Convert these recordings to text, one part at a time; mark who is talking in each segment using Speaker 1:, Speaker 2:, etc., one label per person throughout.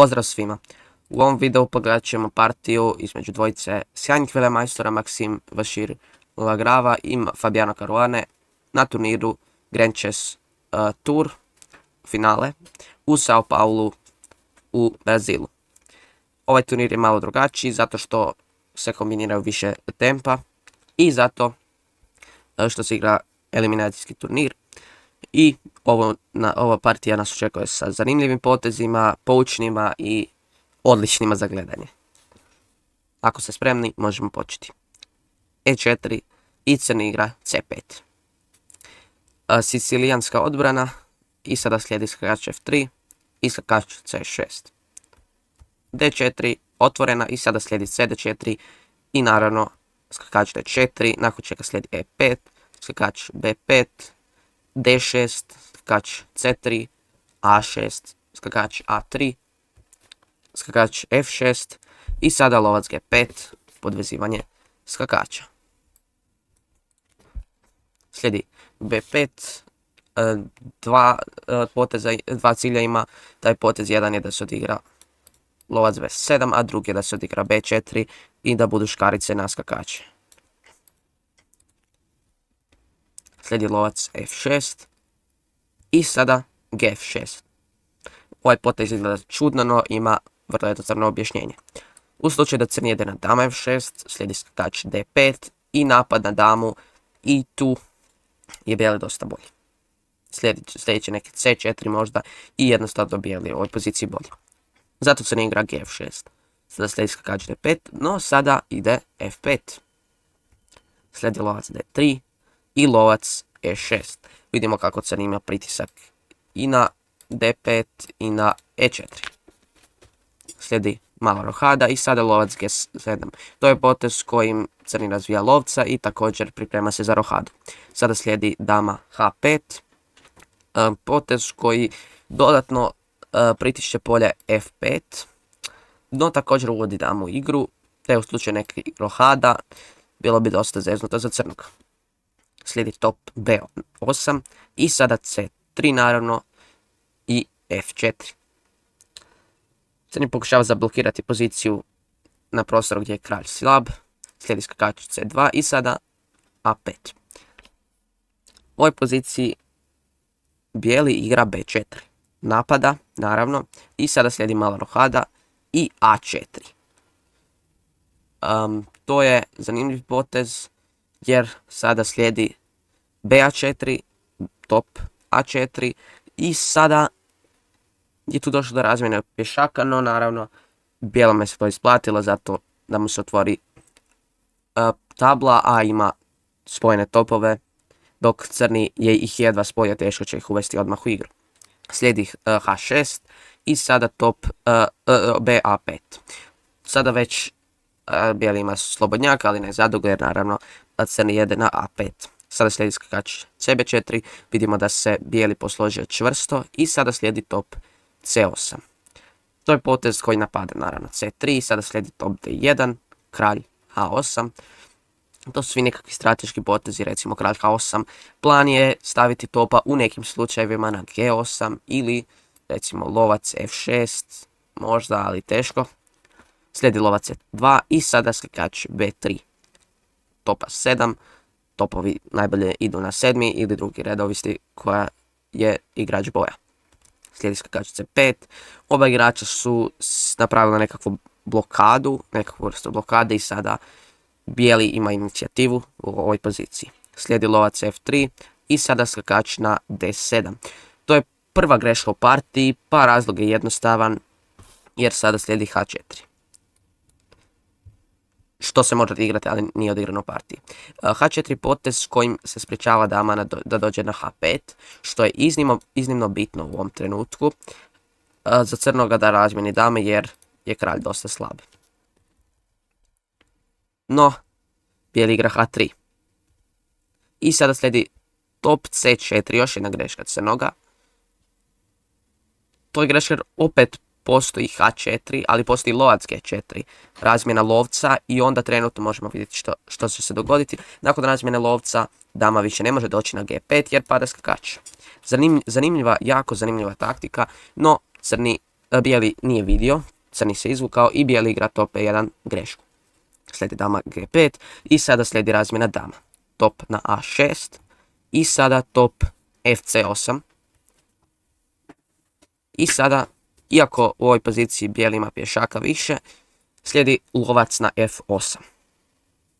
Speaker 1: Pozdrav svima! U ovom videu pogledat ćemo partiju između dvojice sjajnih velemajstora Maksim Vašir Lagrava i Fabiano Caruane na turniru Grand Chess Tour finale u Sao Paulu u Brazilu. Ovaj turnir je malo drugačiji zato što se kombiniraju više tempa i zato što se igra eliminacijski turnir. I ova partija nas očekuje sa zanimljivim potezima, poučnima i odličnima za gledanje. Ako ste spremni, možemo početi. E4 i crni igra C5. Sicilijanska odbrana i sada slijedi skakač F3 i skakač C6. D4 otvorena i sada slijedi CD4 i naravno skakač D4, nakon čega slijedi E5, skakač B5, D6, skakač C3, A6, skakač A3, skakač F6 i sada lovac G5, podvezivanje skakača. Slijedi B5, dva cilja ima, taj potez jedan je da se odigra lovac B7, a drugi je da se odigra B4 i da budu škarice na skakače. Slijedi lovac F6 i sada G6. Ovaj potez izgleda čudno, no ima vrlo jednostavno objašnjenje. U slučaju da crni jede na dama F6, slijedi skakač D5 i napad na damu i tu je bijeli dosta bolji. Sljedeće neki C4 možda i jednostavno bijeli u ovoj poziciji bolji. Zato crni igra G6. Sada slijedi skakač D5, no sada ide F5. Slijedi lovac D3 i lovac E6. Vidimo kako crni ima pritisak i na D5 i na E4. Slijedi mala rohada i sada lovac G7. To je potez kojim crni razvija lovca i također priprema se za rohadu. Sada slijedi dama H5. Potez koji dodatno pritišće polje F5. No također uvodi damu u igru, te u slučaju nekih rohada bilo bi dosta zeznuto za crnog. Slijedi top B8 i sada C3 naravno i F4. Crni pokušava zablokirati poziciju na prostoru gdje je kralj slab. Slijedi skakač C2 i sada A5. U ovoj poziciji bijeli igra B4. Napada, naravno, i sada slijedi mala rohada i A4. To je zanimljiv potez jer sada slijedi BA4, top A4 i sada je tu došlo do razmjene pješaka, no naravno bijelome se to isplatilo zato da mu se otvori tabla, a ima spojene topove, dok crni je ih jedva spojio, teško će ih uvesti odmah u igru. Slijedi H6 i sada top BA5. Sada već bijeli ima slobodnjaka, ali ne zadugo jer naravno crni jede na A5. Sada slijedi skakač CB4, vidimo da se bijeli posložio čvrsto i sada slijedi top C8. To je potez koji napada naravno C3, sada slijedi top D1, kralj H8. To su svi nekakvi strateški potezi, recimo kralj H8. Plan je staviti topa u nekim slučajevima na G8 ili recimo lovac F6, možda, ali teško. Slijedi lovac C2 i sada skakač B3. Topa 7, topovi najbolje idu na 7. ili drugi red, ovisi koja je igrač boja. Slijedi skakač C5, oba igrača su napravili nekakvu blokadu, nekakvu vrstu blokade i sada bijeli ima inicijativu u ovoj poziciji. Slijedi lovac F3 i sada skakač na D7. To je prva greška u partiji, pa razlog je jednostavan jer sada slijedi H4. Što se može odigrati, ali nije odigrano u partiji. H4 potez kojim se sprječava dama da dođe na H5, što je iznimno bitno u ovom trenutku za crnoga da razmijeni dame jer je kralj dosta slab. No, bijeli igra H3. I sada slijedi top C4, još jedna greška crnoga. To je greška jer opet postoji H4, ali postoji lovac G4, razmjena lovca i onda trenutno možemo vidjeti što će se dogoditi. Nakon razmjene lovca dama više ne može doći na G5 jer pada skakač. Jako zanimljiva taktika, no crni bijeli nije vidio, crni se izvukao i bijeli igra top E1 grešku. Slijedi dama G5 i sada slijedi razmjena dama. Top na A6 i sada top FC8. I sada, iako u ovoj poziciji bijeli ima pješaka više, slijedi lovac na F8.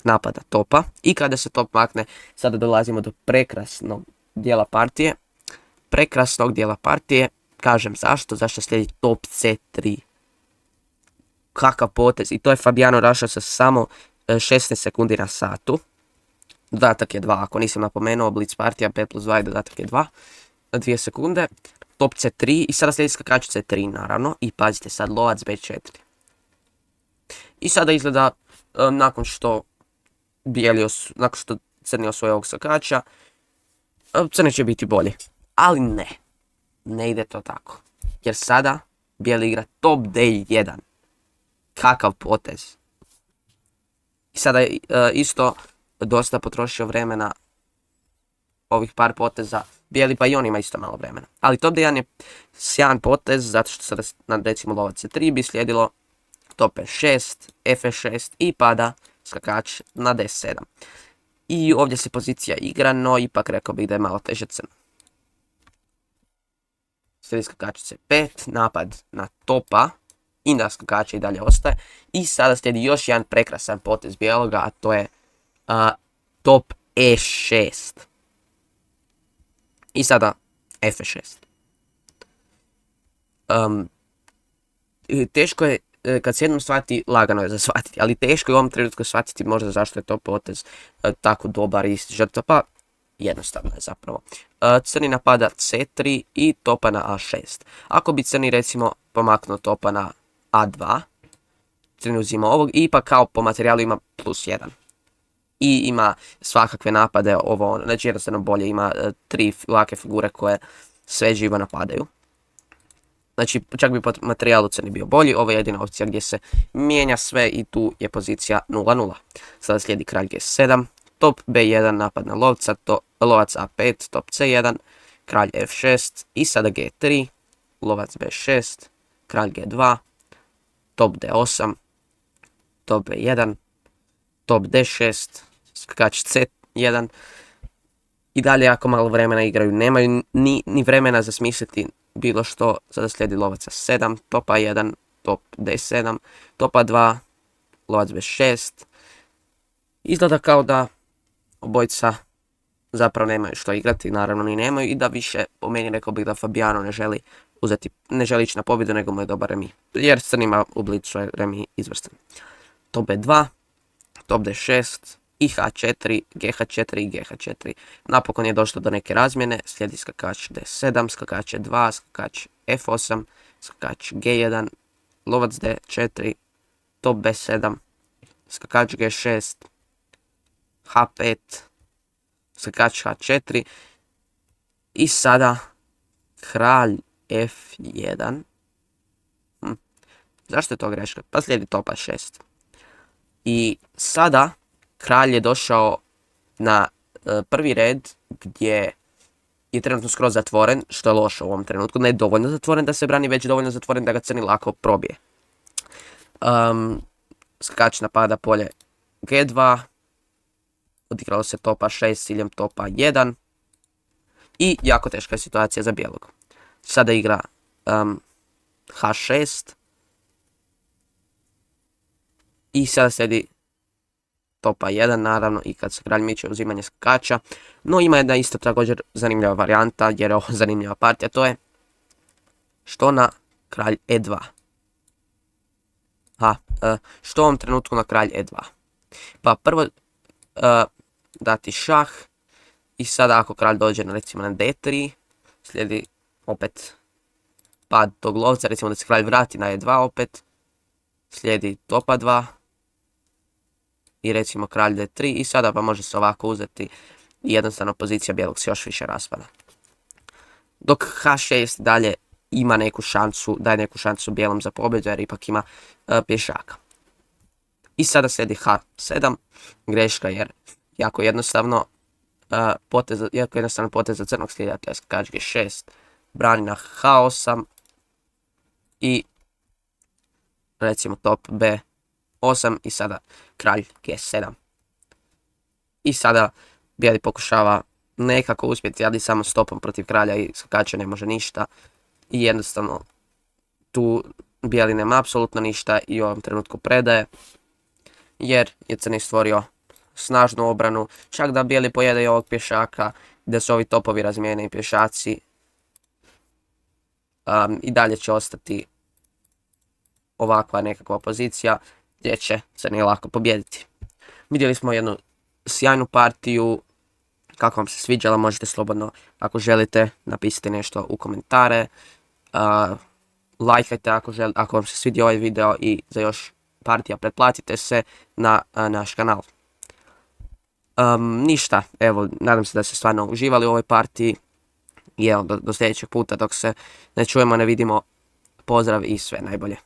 Speaker 1: Napada topa i kada se top makne, sada dolazimo do prekrasnog dijela partije. Kažem zašto slijedi top C3. Kakav potez, i to je Fabiano rašao sa samo 16 sekundi na satu. Dodatak je 2, ako nisam napomenuo, blitz partija 5+2 i dodatak je 2 na 2 sekunde. Top C3 i sada slijedi skakač C3 naravno i pazite sad lovac B4. I sada izgleda nakon što crni osvoje ovog skakača, crni će biti bolji. Ali ne ide to tako. Jer sada bijeli igra top D1. Kakav potez. I sada je isto dosta potrošio vremena ovih par poteza. Bijeli pa i on ima isto malo vremena. Ali top D1 je sjajan potez zato što sada na recimo lovac C3 bi slijedilo top E6, F6 i pada skakač na D7. I ovdje se pozicija igra, no ipak rekao bih da je malo teže crno. Slijedi skakač C5, napad na topa i na skakača i dalje ostaje. I sada slijedi još jedan prekrasan potez bijeloga, a to je top E6. I sada F6. Teško je, kad se jednom shvati, lagano je za shvatiti, ali teško je u ovom trenutku shvatiti možda zašto je to potez tako dobar i žrtva, pa jednostavno je zapravo. Crni napada C3 i topa na A6. Ako bi crni recimo pomaknuo topa na A2, crni uzima ovog i ipak kao po materijalu ima +1. I ima svakakve napade, znači jednostavno bolje, ima 3 lake figure koje sve živo napadaju. Znači čak bi po materijalu crni bio bolji, ovo je jedina opcija gdje se mijenja sve i tu je pozicija 0-0. Sada slijedi kralj G7, top B1 napad na lovca, lovac A5, top C1, kralj F6 i sada G3, lovac B6, kralj G2, top D8, top B1, top D6, skakač C1 i dalje jako malo vremena igraju, nemaju ni vremena za smisliti bilo što. Sada slijedi lovac A7, top A1, top D7, top A2, lovac B6. Izgleda kao da obojica zapravo nemaju što igrati, naravno ni nemaju, i da više, po meni rekao bih da Fabiano ne želi ići na pobjedu, nego mu je dobar remi. Jer crnima u blicu je remi izvrstan. Top B2, top D6 i H4, GH4 i GH4. Napokon je došlo do neke razmjene, slijedi skakač D7, skakač E2, skakač F8, skakač G1, lovac D4, top B7, skakač G6, H5, skakač H4 i sada kralj F1. Zašto je to greška? Pa slijedi top A6. I sada kralj je došao na prvi red gdje je trenutno skroz zatvoren, što je loše u ovom trenutku. Ne dovoljno zatvoren da se brani, već dovoljno zatvoren da ga crni lako probije. Skakač napada polje G2. Odigralo se top A6 s ciljem top A1. I jako teška je situacija za bijelog. Sada igra H6. I sada slijedi top A1 naravno i kad se kralj miče uzimanje skakača. No ima jedna isto također zanimljiva varijanta jer je ovo zanimljiva partija. To je što na kralj E2. Što u ovom trenutku na kralj E2. Pa prvo dati šah i sada ako kralj dođe recimo na D3 slijedi opet pad tog lovca, recimo da se kralj vrati na E2 opet. Slijedi top A2 i recimo kralj D3 i sada pa može se ovako uzeti i jednostavno pozicija bijelog se još više raspada. Dok H6 dalje ima neku šansu, daje neku šansu bijelom za pobjedu jer ipak ima pješaka. I sada slijedi H7, greška jer jako jednostavno potez za crnog slijedi, to je skakač G6, brani na H8 i recimo top B8 i sada kralj G7. I sada bijeli pokušava nekako uspjeti, ali samo stopom protiv kralja i skakača ne može ništa. I jednostavno tu bijeli nema apsolutno ništa i u ovom trenutku predaje. Jer je crni stvorio snažnu obranu, čak da bijeli pojede i ovog pješaka, da se ovi topovi razmijene i pješaci. I dalje će ostati ovakva nekakva pozicija gdje će crni lako pobijediti. Vidjeli smo jednu sjajnu partiju. Kako vam se sviđala, možete slobodno, ako želite, napisati nešto u komentare. Lajkajte ako vam se svidio ovaj video i za još partija pretplatite se na naš kanal. Ništa, evo, nadam se da ste stvarno uživali u ovoj partiji. I evo, do sljedećeg puta dok se ne čujemo, ne vidimo. Pozdrav i sve najbolje.